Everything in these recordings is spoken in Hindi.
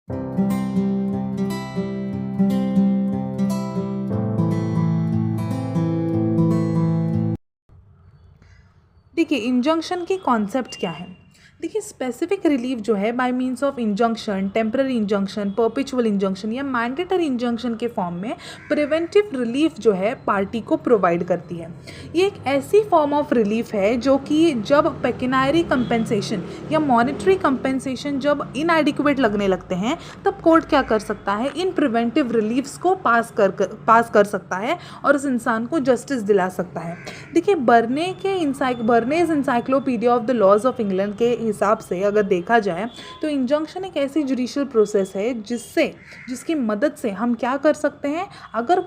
देखिए इंजंक्शन की कॉन्सेप्ट क्या है। देखिए स्पेसिफिक रिलीफ जो है bye means of injunction, temporary injunction, perpetual injunction या मैंडेटरी इंजंक्शन के फॉर्म में प्रिवेंटिव रिलीफ जो है पार्टी को प्रोवाइड करती है। ये एक ऐसी फॉर्म ऑफ रिलीफ है जो कि जब पेकिनारी कंपेंसेशन या मॉनेटरी कंपेंसेशन जब इनएडिक्वेट लगने लगते हैं तब कोर्ट क्या कर सकता है, इन प्रिवेंटिव रिलीफ्स को पास कर सकता है और उस इंसान को जस्टिस दिला सकता है। देखिए Burnage encyclopaedia of the laws of England के हिसाब से अगर देखा जाए तो इंजंक्शन एक ऐसी जुडिशियल प्रोसेस है जिसकी मदद से हम क्या कर सकते हैं, अगर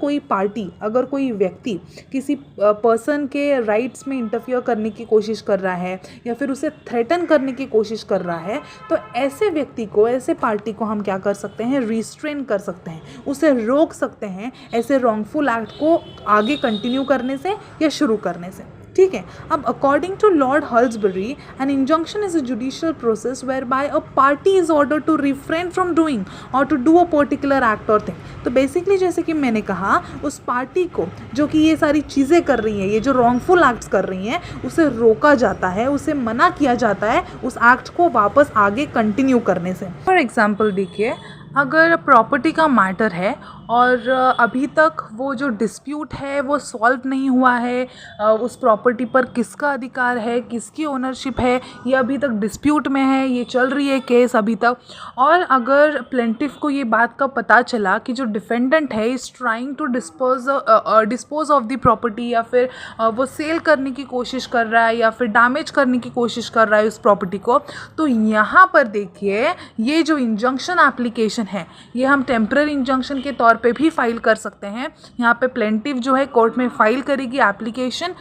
कोई व्यक्ति किसी पर्सन के राइट्स में इंटरफियर करने की कोशिश कर रहा है या फिर उसे थ्रेटन करने की कोशिश कर रहा है, तो ऐसे व्यक्ति को, ऐसे पार्टी को हम क्या कर सकते हैं, रिस्ट्रेन कर सकते हैं, उसे रोक सकते हैं ऐसे रॉन्गफुल एक्ट को आगे कंटिन्यू करने से या शुरू करने से। ठीक है। अब according to Lord Halsbury an injunction is a judicial process whereby a party is order to refrain from doing और to do a particular act और थिंग। तो बेसिकली जैसे कि मैंने कहा, उस पार्टी को जो कि ये सारी चीज़ें कर रही है, ये जो रॉन्गफुल एक्ट्स कर रही हैं, उसे रोका जाता है, उसे मना किया जाता है उस एक्ट को वापस आगे कंटिन्यू करने से। फॉर एग्जाम्पल देखिए, अगर प्रॉपर्टी का मैटर है और अभी तक वो जो डिस्प्यूट है वो सॉल्व नहीं हुआ है, उस प्रॉपर्टी पर किसका अधिकार है, किसकी ओनरशिप है, ये अभी तक डिस्प्यूट में है, ये चल रही है केस अभी तक, और अगर प्लेंटिफ को ये बात का पता चला कि जो डिफेंडेंट है is trying to dispose of the property या फिर वो सेल करने की कोशिश कर रहा है या फिर डैमेज करने की कोशिश कर रहा है उस प्रॉपर्टी को, तो यहाँ पर देखिए ये जो इंजंक्शन एप्लीकेशन है ये हम टेम्पररी इंजंक्शन के तौर पे भी फाइल कर सकते हैं। यहाँ पे प्लेंटिफ जो है कोर्ट में फाइल करेगी एप्लीकेशन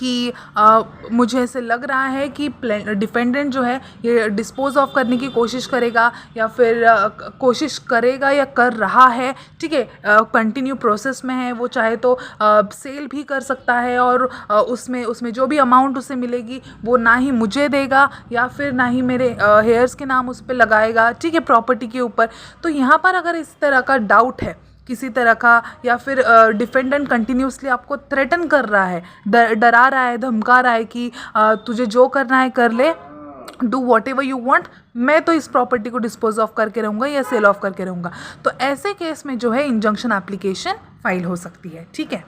कि मुझे ऐसे लग रहा है कि डिफेंडेंट जो है ये डिस्पोज ऑफ करने की कोशिश करेगा या फिर कोशिश करेगा या कर रहा है। ठीक है, कंटिन्यू प्रोसेस में है, वो चाहे तो सेल भी कर सकता है और उसमें जो भी अमाउंट उसे मिलेगी वो ना ही मुझे देगा या फिर ना ही मेरे हेयर्स के नाम उस पर लगाएगा। ठीक है, प्रॉपर्टी के ऊपर। तो यहाँ पर अगर इस तरह का डाउट है किसी तरह का या फिर डिफेंडेंट कंटिन्यूसली आपको थ्रेटन कर रहा है, डरा रहा है, धमका रहा है कि तुझे जो करना है कर ले, do what ever you want, मैं तो इस प्रॉपर्टी को डिस्पोज ऑफ करके रहूँगा या सेल ऑफ करके रहूँगा, तो ऐसे केस में जो है इंजंक्शन एप्लीकेशन फाइल हो सकती है। ठीक है।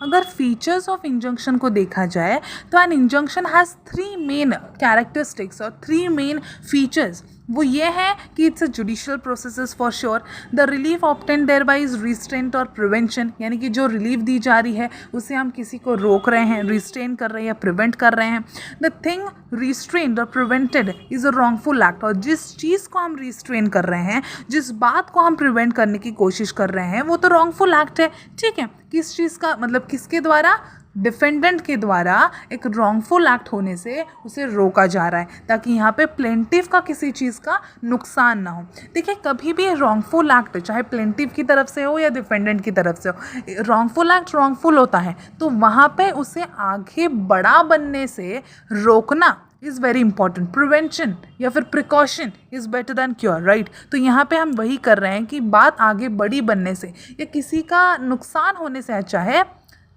अगर फीचर्स ऑफ इंजंक्शन को देखा जाए तो an injunction has 3 main characteristics और 3 मेन फीचर्स। वो ये है कि it's a judicial process for sure, the relief obtained thereby is restraint और प्रिवेंशन, यानी कि जो रिलीफ दी जा रही है उसे हम किसी को रोक रहे हैं, रिस्ट्रेन कर रहे हैं या प्रिवेंट कर रहे हैं। द थिंग रिस्ट्रेंड और prevented is a wrongful act, और जिस चीज़ को हम रिस्ट्रेन कर रहे हैं, जिस बात को हम प्रिवेंट करने की कोशिश कर रहे हैं, वो तो रॉन्गफुल एक्ट है। ठीक है, किस चीज़ का मतलब, किसके द्वारा, डिफेंडेंट के द्वारा एक रॉन्गफुल एक्ट होने से उसे रोका जा रहा है ताकि यहाँ पे प्लेंटिफ का किसी चीज़ का नुकसान ना हो। देखिए कभी भी रॉन्गफुल एक्ट चाहे प्लेंटिफ की तरफ से हो या डिफेंडेंट की तरफ से हो, रॉन्गफुल एक्ट रॉन्गफुल होता है, तो वहाँ पे उसे आगे बड़ा बनने से रोकना इज़ वेरी इंपॉर्टेंट। प्रिवेंशन या फिर precaution is better than cure, right. तो यहाँ पे हम वही कर रहे हैं कि बात आगे बड़ी बनने से या किसी का नुकसान होने से अच्छा है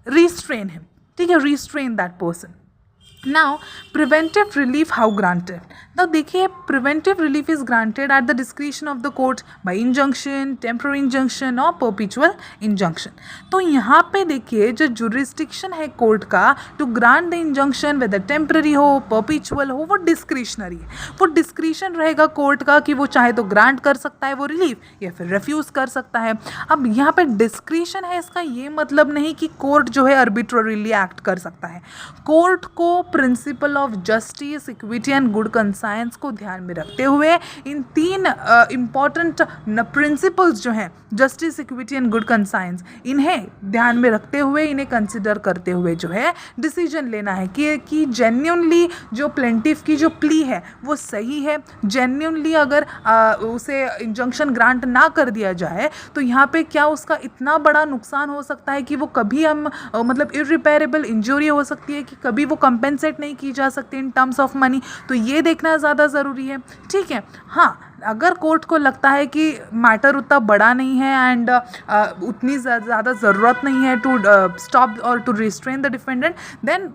restrain him. ठीक है, restrain that person. Now preventive relief how granted? Now देखिए preventive relief is granted at the discretion of the court by injunction, temporary injunction और perpetual injunction. तो यहाँ पे देखिए जो jurisdiction है कोर्ट का to grant the injunction whether temporary हो, perpetual हो, वो discretionary है। वो discretion रहेगा कोर्ट का कि वो चाहे तो grant कर सकता है वो relief या फिर refuse कर सकता है। अब यहाँ पे discretion है, इसका ये मतलब नहीं कि कोर्ट जो है arbitrarily act कर सकता है। कोर्ट को principle of justice, equity and good conscience को ध्यान में रखते हुए इन 3 इम्पॉर्टेंट प्रिंसिपल्स जो हैं, justice, equity and good conscience, इन्हें ध्यान में रखते हुए, इन्हें कंसिडर करते हुए जो है डिसीजन लेना है कि जेन्युइनली जो प्लेंटिफ की जो प्ली है वो सही है। जेन्युइनली अगर उसे इंजंक्शन ग्रांट ना कर दिया जाए तो यहाँ पे क्या उसका इतना बड़ा नुकसान हो सकता है कि वो कभी हम मतलब इररिपेरेबल इंजरी हो सकती है कि कभी वो कंपेंसेट नहीं की जा सकती इन टर्म्स ऑफ मनी। तो ये देखना ज़्यादा ज़रूरी है। ठीक है, हाँ अगर कोर्ट को लगता है कि मैटर उतना बड़ा नहीं है एंड उतनी ज़्यादा ज़रूरत नहीं है टू स्टॉप और to restrain the defendant, then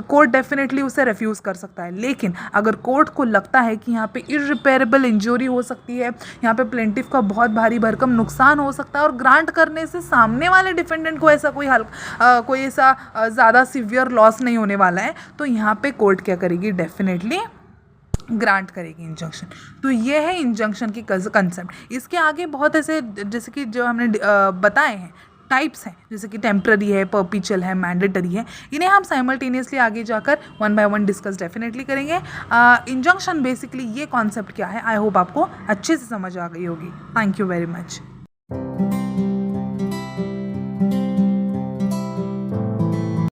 court definitely उसे रिफ्यूज़ कर सकता है। लेकिन अगर कोर्ट को लगता है कि यहाँ पे इररिपेरेबल इंजरी हो सकती है, यहाँ पे प्लेंटिफ का बहुत भारी भरकम नुकसान हो सकता है और ग्रांट करने से सामने वाले डिफेंडेंट को ऐसा कोई ऐसा ज़्यादा सीवियर लॉस नहीं होने वाला है, तो यहाँ पे कोर्ट क्या करेगी, डेफिनेटली ग्रांट करेगी इंजंक्शन। तो ये है इंजंक्शन की कंसेप्ट। इसके आगे बहुत ऐसे जैसे कि जो हमने बताए हैं टाइप्स हैं, जैसे कि टेम्पररी है, परपिचुअल है, मैंडेटरी है, इन्हें हम साइमल्टेनियसली आगे जाकर 1 by 1 डिस्कस डेफिनेटली करेंगे। इंजंक्शन बेसिकली ये कॉन्सेप्ट क्या है, आई होप आपको अच्छे से समझ आ गई होगी। Thank you very much.